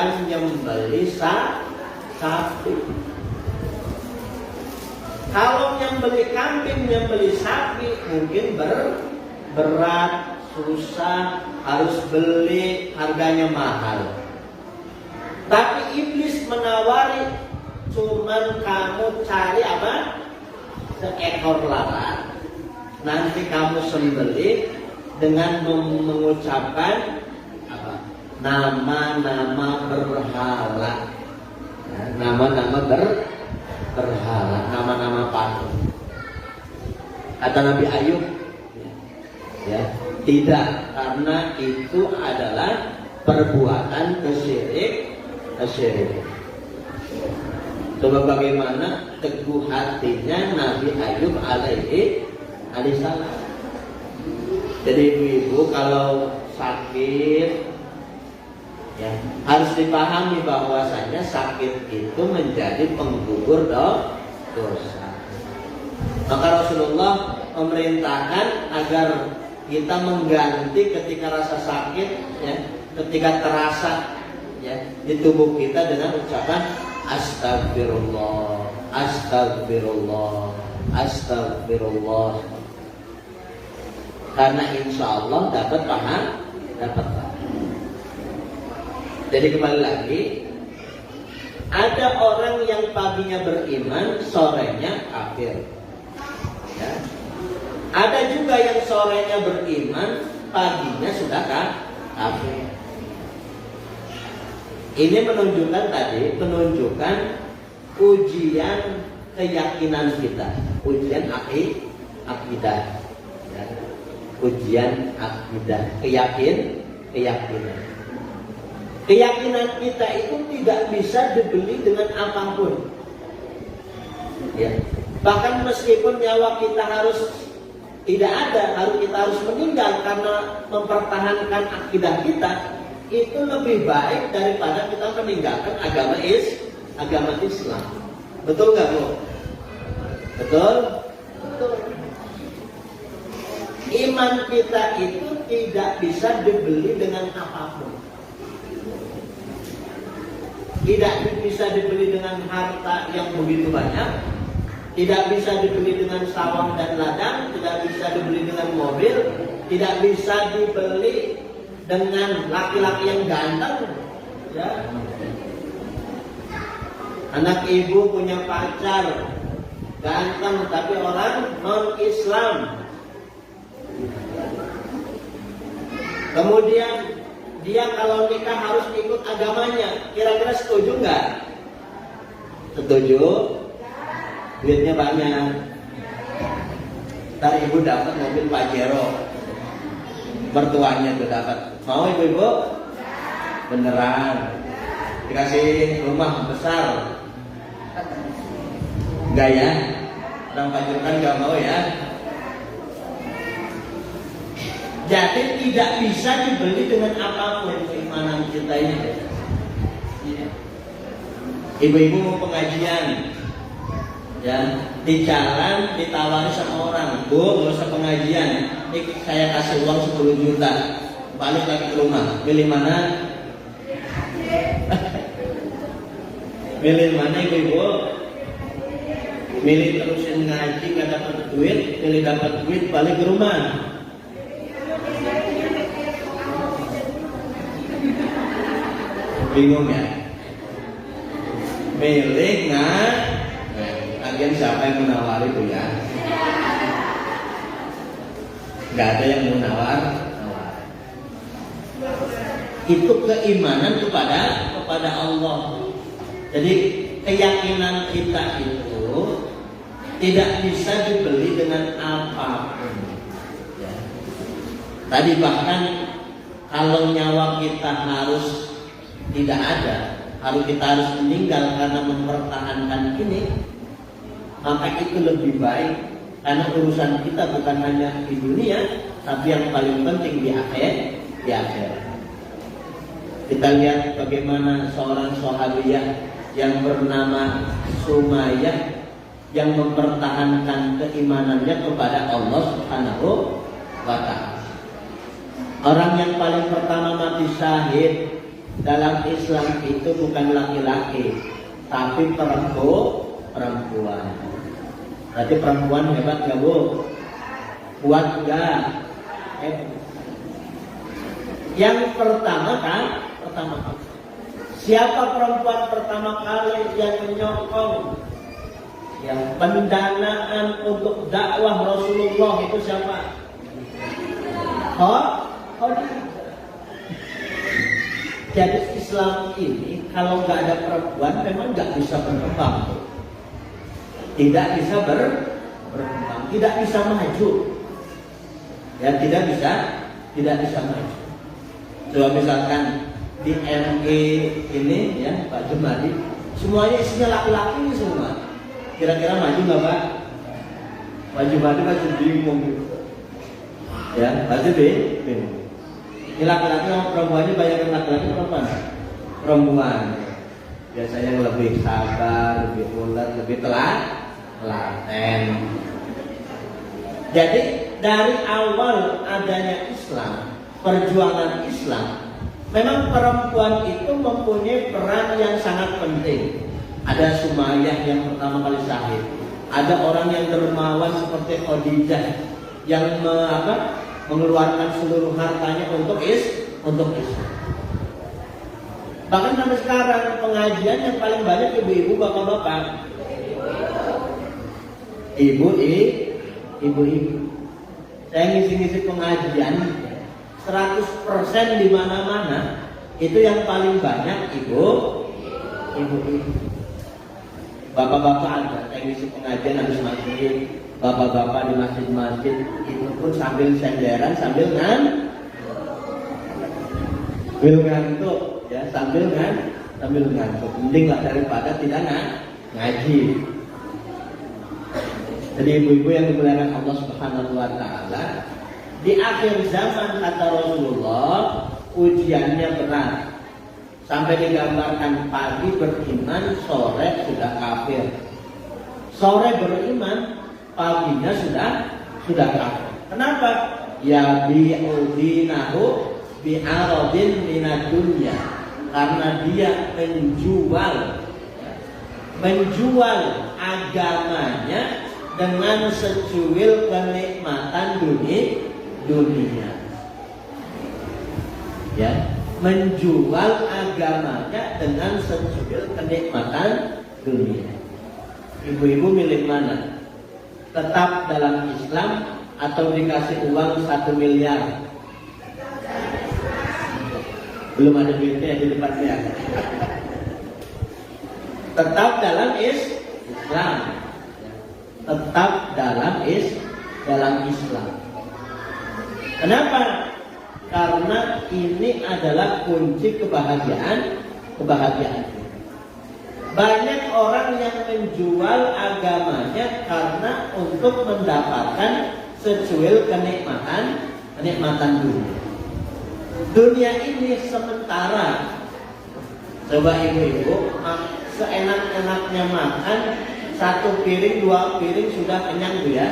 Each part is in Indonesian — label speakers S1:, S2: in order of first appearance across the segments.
S1: bukan nyembeli sapi. Kalau nyembeli kambing, nyembeli sapi mungkin berat, susah, harus beli, harganya mahal. Tapi iblis menawari, cuman kamu cari apa? Seekor lalat. Nanti kamu sembelih dengan mengucapkan apa? Nama-nama berhala. Ya, nama-nama berhala, nama-nama patung. Kata Nabi Ayub, ya, tidak, karena itu adalah perbuatan kesyirikan. Coba bagaimana teguh hatinya Nabi Ayub alaihi salam. Jadi ibu-ibu kalau sakit, ya, harus dipahami bahwasanya sakit itu menjadi penggugur dosa. Maka Rasulullah memerintahkan agar kita mengganti ketika rasa sakit, ya, ketika terasa, ya, di tubuh kita dengan ucapan astagfirullah, astagfirullah, astagfirullah. Karena insya Allah dapat paham. Jadi kembali lagi, ada orang yang paginya beriman, sorenya kafir. Ya. Ada juga yang sorenya beriman, paginya sudah kafir. Ini menunjukkan ujian keyakinan kita, ujian akidah, ya. Ujian akidah, keyakinan. Keyakinan kita itu tidak bisa dibeli dengan apapun. Ya. Bahkan meskipun nyawa kita harus tidak ada, kita harus meninggal karena mempertahankan akidah kita, itu lebih baik daripada kita meninggalkan agama Islam. Betul nggak, Bu? Betul. Iman kita itu tidak bisa dibeli dengan apapun. Tidak bisa dibeli dengan harta yang begitu banyak, tidak bisa dibeli dengan sawah dan ladang, tidak bisa dibeli dengan mobil, tidak bisa dibeli dengan laki-laki yang ganteng, ya. Anak ibu punya pacar ganteng tapi orang non-Islam. Kemudian dia kalau nikah harus ikut agamanya. Kira-kira setuju nggak? Setuju? Duitnya banyak. Ntar ibu dapat mobil Pajero, mertuanya tuh dapat. Mau ibu-ibu? Beneran? Dikasih rumah besar? Enggak ya? Orang Pajero kan nggak mau ya. Jadi tidak bisa dibeli dengan apapun keimanan kita ini. Ibu-ibu mau pengajian, ya, di jalan ditawari sama orang, Bu, nggak usah pengajian, ini saya kasih uang 10 juta, balik lagi ke rumah. Milih mana? Milih mana ibu-ibu? Milih terusin ngaji nggak dapat duit, milih dapat duit balik ke rumah. Bingung ya? Milih nggak? Lagian siapa yang menawari itu ya? Nggak ada yang menawar. Itu keimanan kepada Allah. Jadi keyakinan kita itu tidak bisa dibeli dengan apapun. Ya. Tadi bahkan kalau nyawa kita harus tidak ada, kita harus meninggal karena mempertahankan ini, maka itu lebih baik, karena urusan kita bukan hanya di dunia, tapi yang paling penting di akhirat. Kita lihat bagaimana seorang sahabiyah yang bernama Sumayyah yang mempertahankan keimanannya kepada Allah Subhanahu wa Ta'ala. Orang yang paling pertama mati syahid dalam Islam itu bukan laki-laki, tapi perempuan. Berarti perempuan hebat nggak Bu? Kuat nggak? Yang pertama siapa perempuan pertama kali yang menyokong yang pendanaan untuk dakwah Rasulullah itu siapa? Khadijah. Jadi Islam ini kalau nggak ada perempuan memang nggak bisa berkembang, tidak bisa berkembang, tidak bisa maju, ya tidak bisa maju. Coba misalkan di ME ini ya Pak Jumadi, semuanya isinya laki-laki ini semua. Kira-kira maju nggak Pak? Pak Jumadi pasti bingung gitu. Ya, pasti bingung. Ini laki-laki sama perempuannya banyak yang laki-laki perempuan. Biasanya yang lebih sabar, lebih ulet, lebih telaten. Jadi dari awal adanya Islam, perjuangan Islam, memang perempuan itu mempunyai peran yang sangat penting. Ada Sumayyah yang pertama kali syahid. Ada orang yang dermawan seperti Khadijah yang mengeluarkan seluruh hartanya untuk Islam. Bahkan sampai sekarang pengajian yang paling banyak ibu-ibu, bapak-bapak. Ibu-ibu. Saya ngisi-ngisi pengajian 100% di mana-mana itu yang paling banyak ibu-ibu. Bapak-bapak ada teknisi pengajian habis maghrib, bapak-bapak di masjid-masjid itu pun sambil senderan, sambil ngantuk, ya sambil ngantuk. Mending lah daripada tidak ngaji. Jadi ibu-ibu yang dimuliakan Allah Subhanahu wa taala, di akhir zaman kata Rasulullah, ujiannya berat. Sampai digambarkan pagi beriman, sore sudah kafir. Sore beriman, paginya sudah kafir. Kenapa? Ya bi'udinahu bi'aradin minad dunya. Karena dia menjual agamanya dengan secuil kenikmatan dunia. Ya, menjual agamanya dengan secuil kenikmatan dunia. Ibu-ibu milih mana? Tetap dalam Islam atau dikasih uang 1 miliar? Belum ada duitnya di depan dia. Tetap dalam Islam. Tetap dalam Islam. Kenapa? Karena ini adalah kunci kebahagiaan. Banyak orang yang menjual agamanya karena untuk mendapatkan secuil kenikmatan dunia. Dunia ini sementara. Coba ibu-ibu seenak-enaknya makan 1 piring, 2 piring sudah kenyang tuh ya.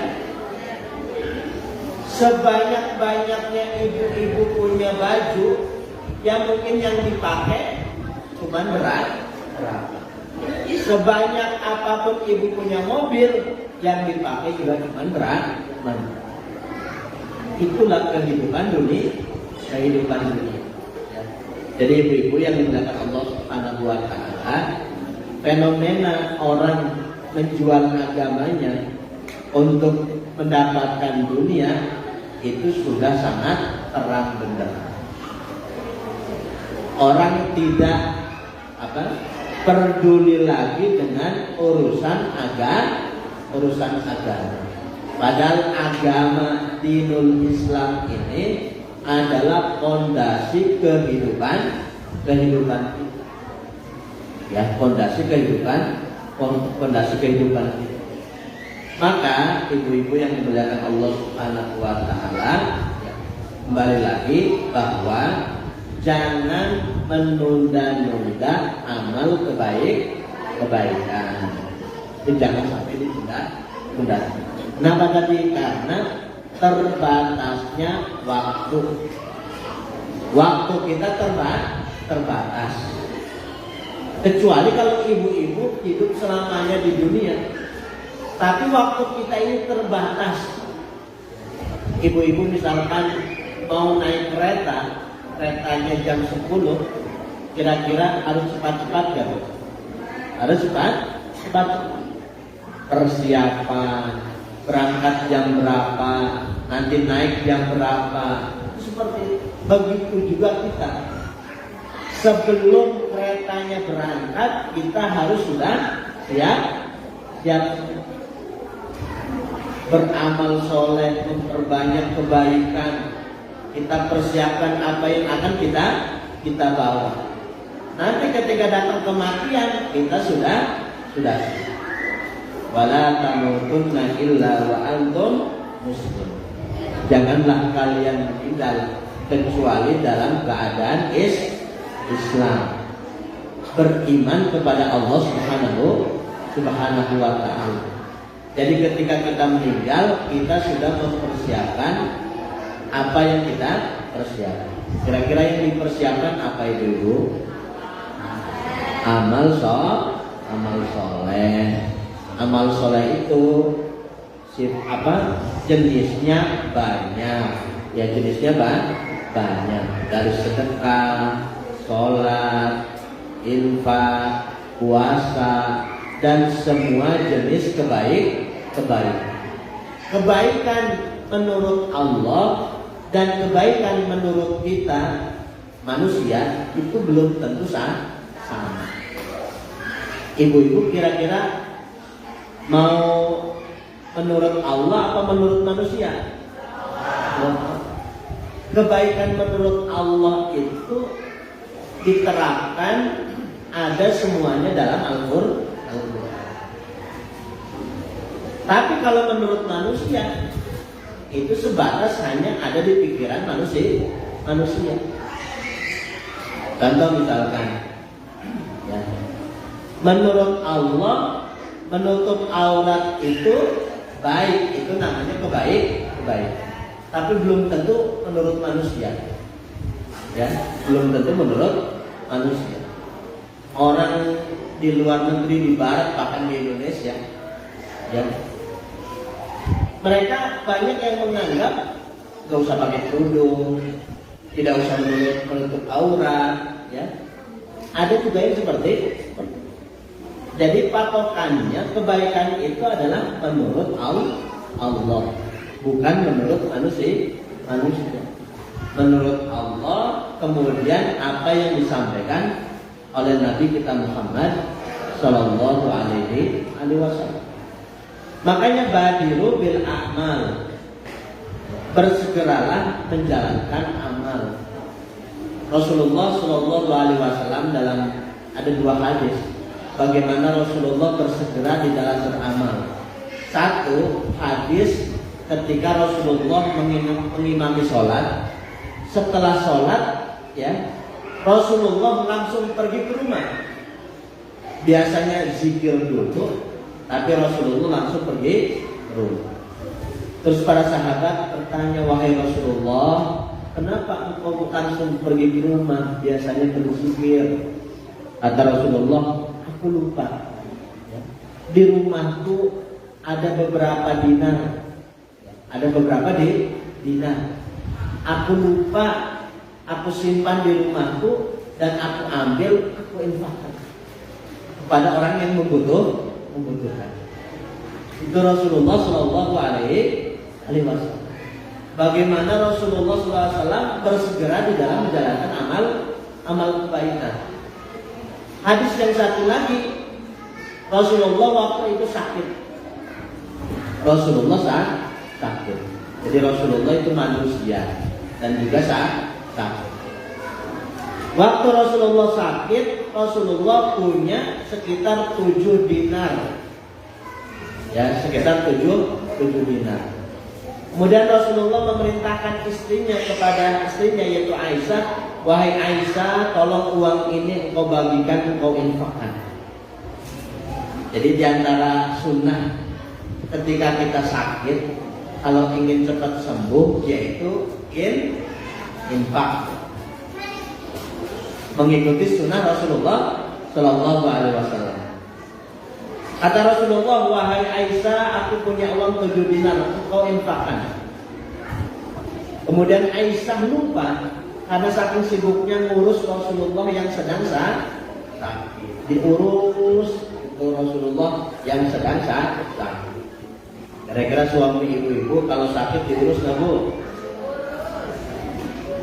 S1: Sebanyak-banyaknya ibu-ibu punya baju yang mungkin yang dipakai cuman berapa. Sebanyak apapun ibu punya mobil yang dipakai juga cuman berapa. Itulah kehidupan dunia. Jadi ibu-ibu yang dimuliakan Allah Subhanahu wa taala, fenomena orang menjual agamanya untuk mendapatkan dunia itu sudah sangat terang benderang. Orang tidak peduli lagi dengan urusan agama. Padahal agama dinul Islam ini adalah fondasi kehidupan ya, fondasi kehidupan kita. Maka ibu-ibu yang dimuliakan Allah Subhanahu wa taala, ya, kembali lagi bahwa jangan menunda-nunda amal kebaikan. Itu jangan sampai ditunda. Kenapa tadi? Karena terbatasnya waktu. Waktu kita terbatas. Kecuali kalau ibu-ibu hidup selamanya di dunia. Tapi waktu kita ini terbatas. Ibu-ibu misalkan mau naik kereta, keretanya jam 10, kira-kira harus cepat-cepat gak? Harus cepat. Persiapan, berangkat jam berapa, nanti naik jam berapa. Seperti itu. Begitu juga kita. Sebelum keretanya berangkat, kita harus sudah siap beramal soleh, memperbanyak kebaikan. Kita persiapkan apa yang akan kita bawa. Nanti ketika datang kematian, kita sudah wala tamutunna illa wa antum muslimun. Janganlah kalian meninggal kecuali dalam keadaan Islam, beriman kepada Allah Subhanahu wa ta'ala. Jadi ketika kita meninggal, kita sudah mempersiapkan apa yang kita persiapkan. Kira-kira yang dipersiapkan apa itu, Ibu? Amal soleh. Amal soleh itu jenisnya banyak. Ya, jenisnya banyak. Dari sedekah, sholat, infak, puasa, dan semua jenis kebaikan. Kebaikan menurut Allah dan kebaikan menurut kita manusia itu belum tentu sama. Ibu-ibu kira-kira mau menurut Allah apa menurut manusia? Kebaikan menurut Allah itu diterapkan ada semuanya dalam Al-Qur'an. Tapi kalau menurut manusia itu sebatas hanya ada di pikiran manusia. Contoh misalkan, ya, menurut Allah menutup aurat itu baik, itu namanya kebaikan. Tapi belum tentu menurut manusia. Ya, belum tentu menurut manusia. Orang di luar negeri, di barat, bahkan di Indonesia, ya, mereka banyak yang menganggap gak usah pakai kerudung, tidak usah menutup aurat, ya. Ada juga yang seperti itu. Jadi patokannya kebaikan itu adalah menurut Allah, bukan menurut manusia. Menurut Allah, kemudian apa yang disampaikan oleh Nabi kita Muhammad Sallallahu Alaihi Wasallam. Makanya badiru bil a'mal, bersegeralah menjalankan amal. Rasulullah Sallallahu Alaihi Wasallam dalam ada dua hadis bagaimana Rasulullah bersegera di dalam beramal. Satu hadis ketika Rasulullah mengimami sholat, setelah sholat, ya, Rasulullah langsung pergi ke rumah. Biasanya zikir dulu, tapi Rasulullah langsung pergi ke rumah. Terus para sahabat bertanya, wahai Rasulullah, kenapa engkau langsung pergi ke rumah? Biasanya berzikir. Kata Rasulullah, aku lupa. Ya. Di rumahku ada beberapa dinar. Ada beberapa dinar. Aku lupa, aku simpan di rumahku dan aku ambil, aku infakkan kepada orang yang membutuhkan. Itu Rasulullah Shallallahu Alaihi Wasallam. Bagaimana Rasulullah Shallallahu Alaihi Wasallam bersegera di dalam menjalankan amal kebaikan. Hadis yang satu lagi, Rasulullah waktu itu sakit. Rasulullah sakit. Jadi Rasulullah itu manusia dan juga sakit. Waktu Rasulullah sakit, Rasulullah punya sekitar 7 dinar. Ya, sekitar 7 dinar. Kemudian Rasulullah memerintahkan kepada istrinya yaitu Aisyah, wahai Aisyah, tolong uang ini engkau bagikan, engkau infakkan. Jadi diantara sunnah ketika kita sakit, kalau ingin cepat sembuh, yaitu infak. mengikuti sunnah Rasulullah Shallallahu Alaihi Wasallam. Kata Rasulullah, wahai Aisyah, aku punya uang 7 dinar, kau infakkan. Kemudian Aisyah lupa karena saking sibuknya ngurus Rasulullah yang sedang sakit. Diurus itu Rasulullah yang sedang sakit. Kira-kira suami ibu-ibu kalau sakit diurus nggak bu?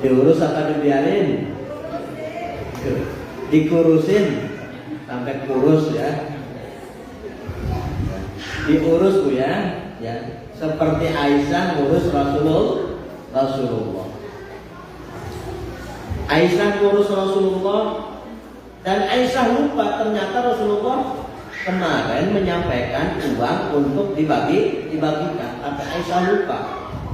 S1: Diurus apa dibiarin? Dikurusin sampai kurus ya. Diurus bu ya, seperti Aisyah ngurus Rasulullah. Aisyah ngurus Rasulullah dan Aisyah lupa ternyata Rasulullah kemarin menyampaikan uang untuk dibagikan. Tapi Aisyah lupa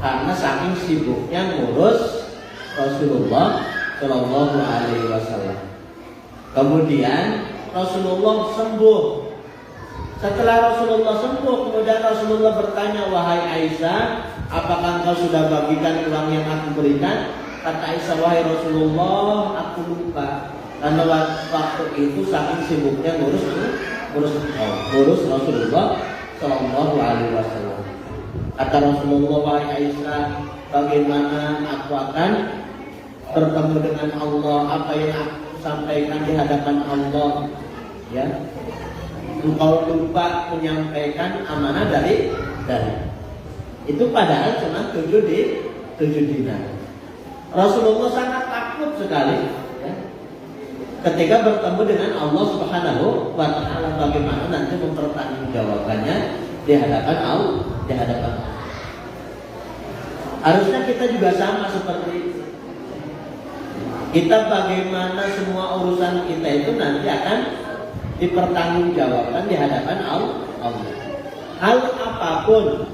S1: karena saking sibuknya ngurus Rasulullah Shallallahu Alaihi Wasallam. Kemudian Rasulullah sembuh. Setelah Rasulullah sembuh, kemudian Rasulullah bertanya, wahai Aisyah, apakah engkau sudah bagikan uang yang aku berikan? Kata Aisyah, wahai Rasulullah, aku lupa. Karena waktu itu saking sibuknya ngurus Rasulullah Shallallahu Alaihi Wasallam. Kata Rasulullah, wahai Aisyah, bagaimana aku akan bertemu dengan Allah? Apa yang aku sampaikan di hadapan Allah? Ya. Engkau lupa menyampaikan amanah dari itu padahal cuma 7 dinar. Rasulullah sangat takut sekali ya, ketika bertemu dengan Allah Subhanahu wa Ta'ala, bagaimana nanti mempertanggungjawabannya di hadapan Allah. Harusnya kita juga sama seperti itu. Kita bagaimana semua urusan kita itu nanti akan dipertanggungjawabkan di hadapan Allah. Hal apapun,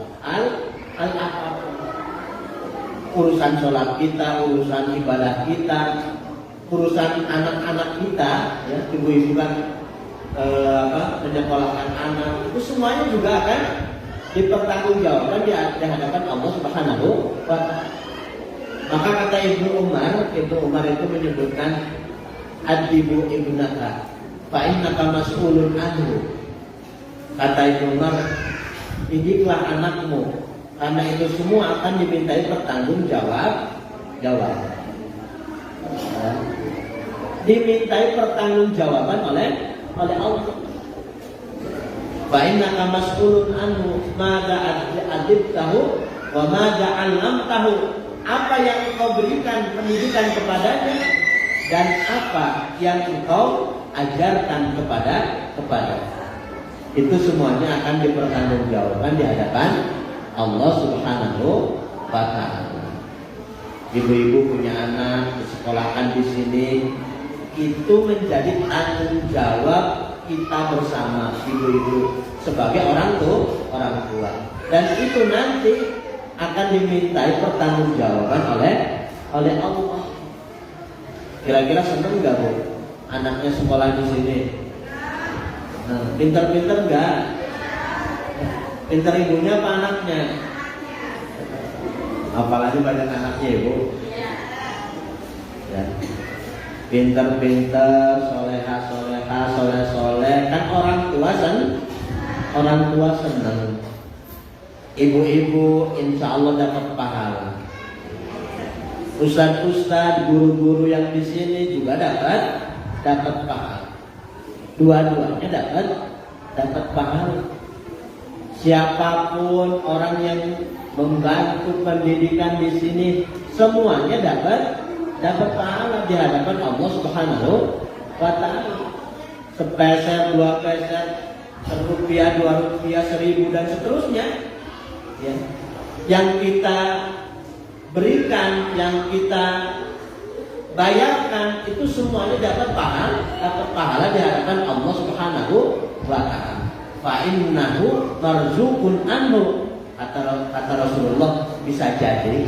S1: urusan sholat kita, urusan ibadah kita, urusan anak-anak kita, ya, ibu-ibu kan menyekolahkan anak, itu semuanya juga akan dipertanggungjawabkan di hadapan Allah Subhanahu wa Ta'ala. Maka kata Ibnu Umar itu menyebutkan adibu ibnaka fa innaka mas'ulun anhu. Kata Ibnu Umar, didiklah anakmu karena itu semua akan dimintai pertanggungjawaban. Dimintai pertanggungjawaban oleh Allah. Fa innaka mas'ulun anhu madza adibtahu wa madza 'allamtahu. Apa yang engkau berikan pendidikan kepadanya dan apa yang engkau ajarkan kepada itu semuanya akan dipertanggungjawabkan di hadapan Allah Subhanahu wa Ta'ala. Ibu-ibu punya anak disekolahkan di sini, itu menjadi tanggung jawab kita bersama ibu-ibu sebagai orang tua. Dan itu nanti akan dimintai pertanggungjawaban oleh Allah. Kira-kira seneng nggak bu? Anaknya sekolah di sini. Nah, pinter-pinter nggak? Pinter ibunya apa anaknya? Apalagi banyak anaknya ibu. Ya. Pinter-pinter, soleha, soleh-soleh. Kan orang tua seneng. Ibu-ibu insya Allah dapat pahala. Ustadz, guru-guru yang di sini juga dapat pahala. Dua-duanya dapat pahala. Siapapun orang yang membantu pendidikan di sini, semuanya dapat pahala di hadapan Allah Subhanahu wa Ta'ala. Sepeser, 2 peser, Rp1, 2 rupiah, 1000 dan seterusnya. Ya. Yang kita berikan, yang kita bayarkan, itu semuanya dapat pahala di hadapan Allah Subhanahu wa Ta'ala. Fa innahu marzuqun anhu. Kata Rasulullah, bisa jadi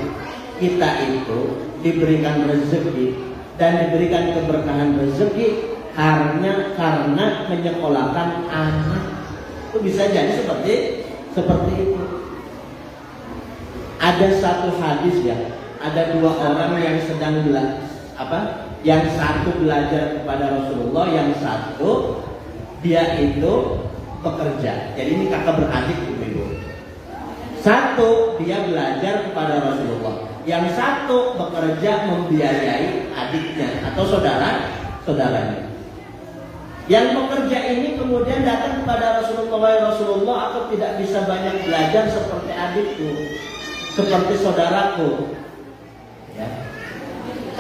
S1: kita itu diberikan rezeki dan diberikan keberkahan rezeki karena menyekolahkan anak. Itu bisa jadi seperti itu. Ada satu hadis ya, ada 2 orang yang sedang Yang satu belajar kepada Rasulullah, yang satu dia itu bekerja. Jadi ini kakak beradik ibu-ibu. Satu dia belajar kepada Rasulullah, yang satu bekerja membiayai adiknya atau saudaranya. Yang bekerja ini kemudian datang kepada Rasulullah, "Wahai Rasulullah, aku tidak bisa banyak belajar seperti adikku, seperti saudaraku. Ya.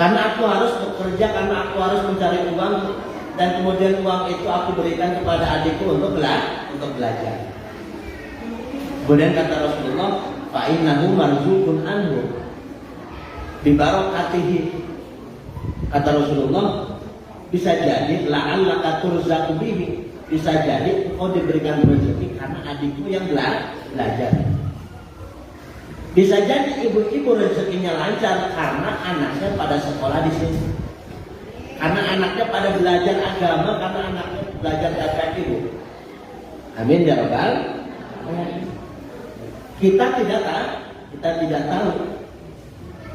S1: Karena aku harus bekerja, karena aku harus mencari uang, dan kemudian uang itu aku berikan kepada adikku untuk belajar." Kemudian kata Rasulullah, "Fa innahu marzuqun anhu bi barakatihi." Kata Rasulullah, bisa jadi la'allaka turzaqu bihi, bisa jadi engkau diberikan rezeki karena adikmu yang belajar. Bisa jadi ibu-ibu rezekinya lancar karena anaknya pada sekolah di sini, karena anaknya pada belajar agama, karena anaknya belajar kata ibu. Amin ya rabbal alamin. Kita tidak tahu.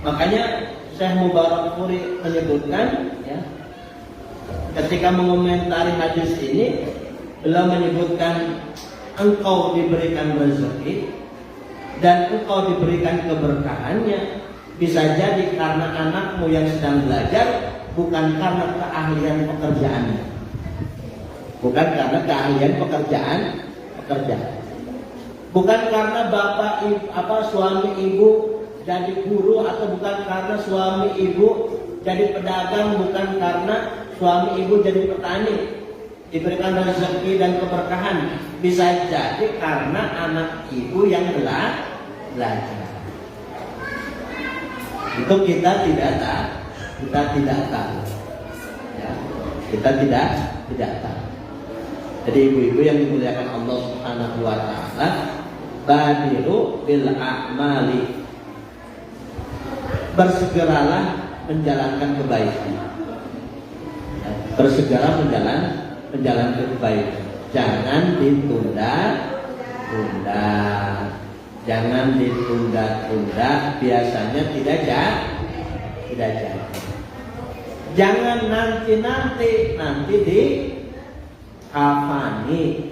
S1: Makanya Syekh Mubarak Furi menyebutkan, ya, ketika mengomentari hadis ini, beliau menyebutkan engkau diberikan rezeki dan engkau diberikan keberkahannya bisa jadi karena anakmu yang sedang belajar, bukan karena keahlian pekerjaannya, bukan karena keahlian pekerjaan. Bukan karena suami ibu jadi guru, atau bukan karena suami ibu jadi pedagang, bukan karena suami ibu jadi petani, diberikan rezeki dan keberkahan. Bisa jadi karena anak ibu yang belajar. Itu kita tidak tahu. Ya, kita tidak tahu. Jadi ibu-ibu yang dimuliakan Allah Subhanahu wa taala, badiru bil a'mali, bersegeralah menjalankan kebaikan. Bersegera menjalankan kebaikan. Jangan ditunda-tunda. Jangan ditunda-tunda, biasanya tidak jadi. Jangan nanti di kafani.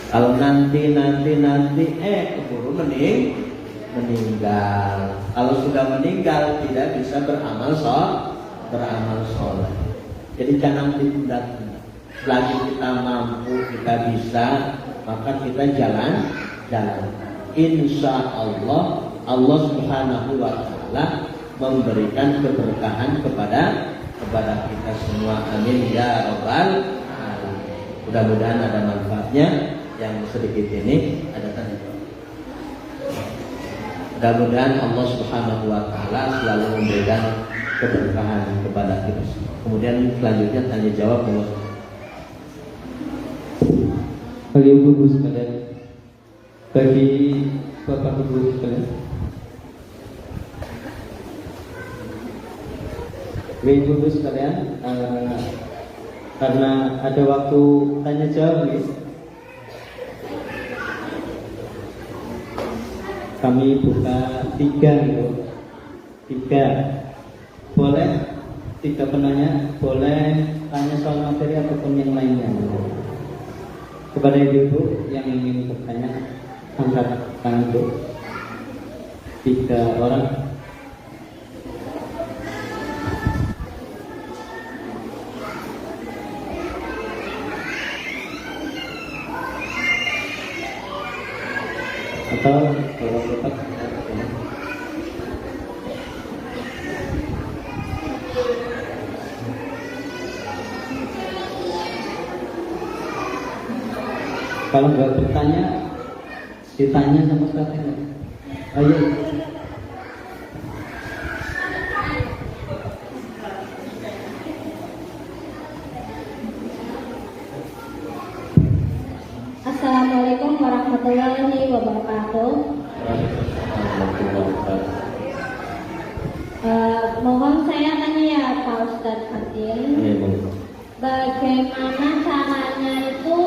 S1: Kalau nanti keburu meninggal. Kalau sudah meninggal tidak bisa beramal soleh. Jadi jangan ditunda-tunda. Selagi kita mampu, kita bisa, maka kita jalan. Insya Allah Subhanahu wa taala memberikan keberkahan kepada kita semua. Amin ya rabbal alamin. Mudah-mudahan ada manfaatnya. Yang sedikit ini ada tanya jawab. Mudah-mudahan Allah Subhanahu wa taala selalu memberikan keberkahan kepada kita semua. Kemudian selanjutnya tanya jawab
S2: bagi ibu sekalian, bagi bapak ibu sekalian, bagi ibu sekalian, karena ada waktu tanya jawab nih, kami buka 3 boleh 3 penanya, boleh tanya soal materi ataupun yang lainnya. Kepada ibu yang ingin bertanya, angkat tangan Bu. 3 orang. Atau kalau tetap kalau nggak bertanya, ditanya sama sekali. Ayo.
S3: Assalamualaikum warahmatullahi wabarakatuh. Mohon saya tanya ya Pak Ustadz Fatin, bagaimana caranya itu